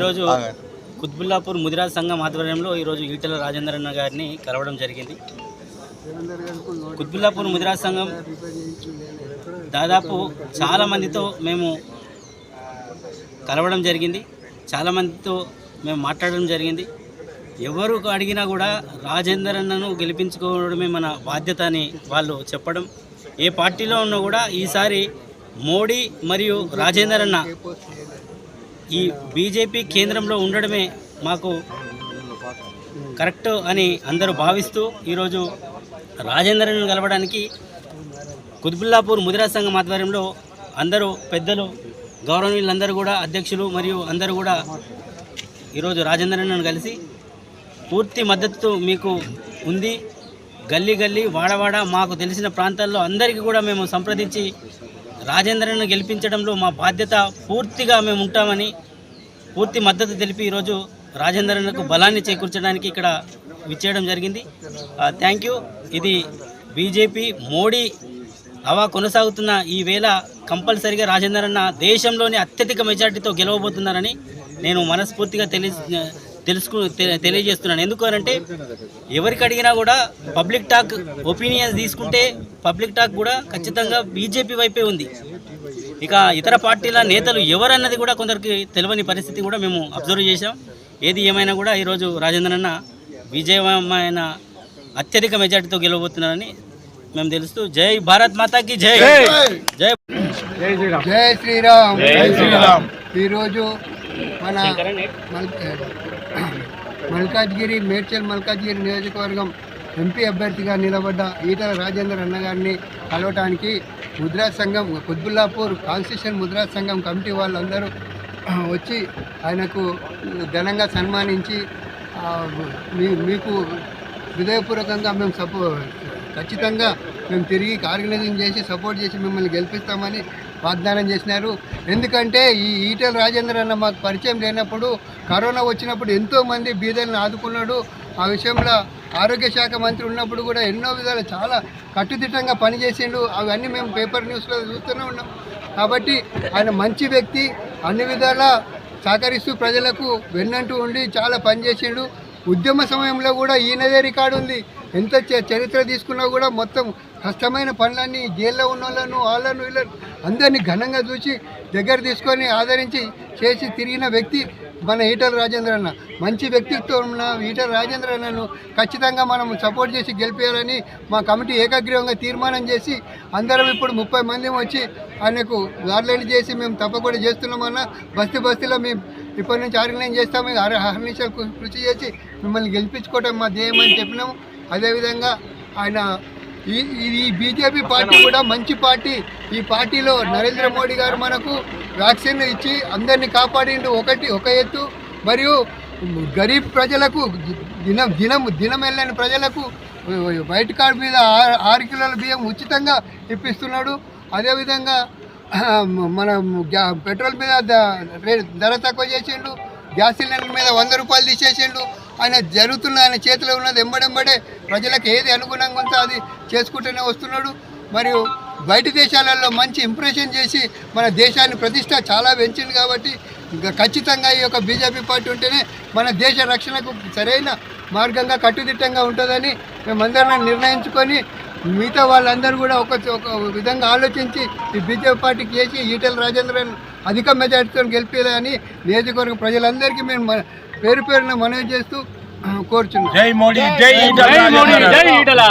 ఈరోజు కుత్బుల్లాపూర్ ముదిరాజ్ సంఘం ఆధ్వర్యంలో ఈరోజు ఈటెల రాజేందర్ అన్న గారిని కలవడం జరిగింది. కుత్బుల్లాపూర్ ముదిరాజ్ సంఘం దాదాపు చాలామందితో మేము కలవడం జరిగింది, చాలామందితో మేము మాట్లాడడం జరిగింది. ఎవరు అడిగినా కూడా రాజేందర్ అన్నను గెలిపించుకోవడమే మన బాధ్యత అని వాళ్ళు చెప్పడం. ఏ పార్టీలో ఉన్నా కూడా ఈసారి మోడీ మరియు రాజేందర్ అన్న ఈ బీజేపీ కేంద్రంలో ఉండడమే మాకు కరెక్ట్ అని అందరూ భావిస్తూ ఈరోజు రాజేందర్ అన్నను కలవడానికి కుత్బుల్లాపూర్ ముదిరాజ్ సంఘం ఆధ్వర్యంలో అందరూ పెద్దలు గౌరవనీయులందరూ కూడా అధ్యక్షులు మరియు అందరూ కూడా ఈరోజు రాజేందర్ అన్నను కలిసి పూర్తి మద్దతు మీకు ఉంది, గల్లీ గల్లీ వాడవాడ మాకు తెలిసిన ప్రాంతాల్లో అందరికీ కూడా మేము సంప్రదించి రాజేందర్ను గెలిపించడంలో మా బాధ్యత పూర్తిగా మేము ఉంటామని పూర్తి మద్దతు తెలిపి ఈరోజు రాజేందర్కు బలాన్ని చేకూర్చడానికి ఇక్కడ విచ్చేయడం జరిగింది. Thank you. ఇది బీజేపీ మోడీ హవా కొనసాగుతున్న ఈ వేళ కంపల్సరిగా రాజేందర్ అన్న దేశంలోని అత్యధిక మెజార్టీతో గెలవబోతున్నారని నేను మనస్ఫూర్తిగా తెలియజేస్తున్నాను. ఎందుకు అంటే ఎవరికి అడిగినా కూడా పబ్లిక్ టాక్ ఒపీనియన్స్ తీసుకుంటే పబ్లిక్ టాక్ కూడా ఖచ్చితంగా బీజేపీ వైపే ఉంది. ఇక ఇతర పార్టీల నేతలు ఎవరన్నది కూడా కొందరికి తెలియని పరిస్థితి కూడా మేము అబ్జర్వ్ చేశాం. ఏది ఏమైనా కూడా ఈరోజు రాజేందర్ అన్న విజయమైన అత్యధిక మెజార్టీతో గెలవబోతున్నారని మేము తెలుస్తూ జై భారత్ మాతాకి జై. జై జై శ్రీరామ్. ఈరోజు మన మల్కాజ్గిరి మేడ్చల్ మల్కాజ్గిరి నియోజకవర్గం ఎంపీ అభ్యర్థిగా నిలబడ్డ ఈటెల రాజేందర్ అన్న గారిని కలవటానికి ముద్రాజ్ సంఘం కుత్బుల్లాపూర్ కాన్స్టిట్యూషన్ ముద్రాజ్ సంఘం కమిటీ వాళ్ళందరూ వచ్చి ఆయనకు ఘనంగా సన్మానించి మీకు హృదయపూర్వకంగా మేము ఖచ్చితంగా మేము తిరిగి ఆర్గనైజింగ్ చేసి సపోర్ట్ చేసి మిమ్మల్ని గెలిపిస్తామని వాగ్దానం చేసినారు. ఎందుకంటే ఈ ఈటెల రాజేందర్ అన్న మాకు పరిచయం లేనప్పుడు కరోనా వచ్చినప్పుడు ఎంతోమంది బీదలను ఆదుకున్నాడు. ఆ విషయంలో ఆరోగ్య శాఖ మంత్రి ఉన్నప్పుడు కూడా ఎన్నో విధాలు చాలా కట్టుదిట్టంగా పనిచేసిండు. అవన్నీ మేము పేపర్ న్యూస్లో చూస్తూనే ఉన్నాం. కాబట్టి ఆయన మంచి వ్యక్తి, అన్ని విధాలా సహకరిస్తూ ప్రజలకు వెన్నంటూ ఉండి చాలా పనిచేసిండు. ఉద్యమ సమయంలో కూడా ఈయనదే రికార్డు ఉంది. ఎంత చరిత్ర తీసుకున్నా కూడా మొత్తం కష్టమైన పనులన్నీ జైల్లో ఉన్న వాళ్ళను వీళ్ళను అందరినీ ఘనంగా చూసి దగ్గర తీసుకొని ఆదరించి చేసి తిరిగిన వ్యక్తి మన ఈటెల రాజేందర్ అన్న. మంచి వ్యక్తిత్వం ఉన్న ఈటెల రాజేందర్ అన్నను ఖచ్చితంగా మనం సపోర్ట్ చేసి గెలిపేయాలని మా కమిటీ ఏకగ్రీవంగా తీర్మానం చేసి అందరం ఇప్పుడు 30 మంది వచ్చి ఆయనకు గార్లెండ్ చేసి మేము తప్పకుండా చేస్తున్నామన్న. బస్తీలో మేము ఇప్పటి నుంచి ఆర్గనైజ్ చేస్తాము. అహర్నిశలు కృషి చేసి మిమ్మల్ని గెలిపించుకోవటం మా ధ్యేయం అని చెప్పినాము. అదేవిధంగా ఆయన ఈ బీజేపీ పార్టీ కూడా మంచి పార్టీ. ఈ పార్టీలో నరేంద్ర మోడీ గారు మనకు వ్యాక్సిన్ ఇచ్చి అందరినీ కాపాడిండు ఒక ఎత్తు. మరియు గరీబ్ ప్రజలకు దినం వెళ్ళని ప్రజలకు వైట్ కార్డ్ మీద 6 కిలోల బియ్యం ఉచితంగా ఇప్పిస్తున్నాడు. అదేవిధంగా మన పెట్రోల్ మీద ధర తక్కువ చేసిండు. గ్యాస్ సిలిండర్ మీద 100 రూపాయలు తీసేసిండు. ఆయన చేతిలో ఉన్నది ఎంబడెంబడే ప్రజలకు ఏది అనుగుణంగా ఉందో అది చేసుకుంటూనే వస్తున్నాడు. మరియు బయట దేశాలలో మంచి ఇంప్రెషన్ చేసి మన దేశాన్ని ప్రతిష్ట చాలా పెంచింది. కాబట్టి ఖచ్చితంగా ఈ యొక్క బీజేపీ పార్టీ ఉంటేనే మన దేశ రక్షణకు సరైన మార్గంగా కట్టుదిట్టంగా ఉంటుందని మేమందరం నిర్ణయించుకొని మిగతా వాళ్ళందరూ కూడా ఒక విధంగా ఆలోచించి ఈ బీజేపీ పార్టీకి చేసి ఈటెల రాజేంద్రన్ అధిక మెజార్టీతో గెలిపేయాలని నియోజకవర్గం ప్రజలందరికీ మేము పేరున మనవి చేస్తూ కోరుచున్నాం. జై మోడీ, జై ఈటెల.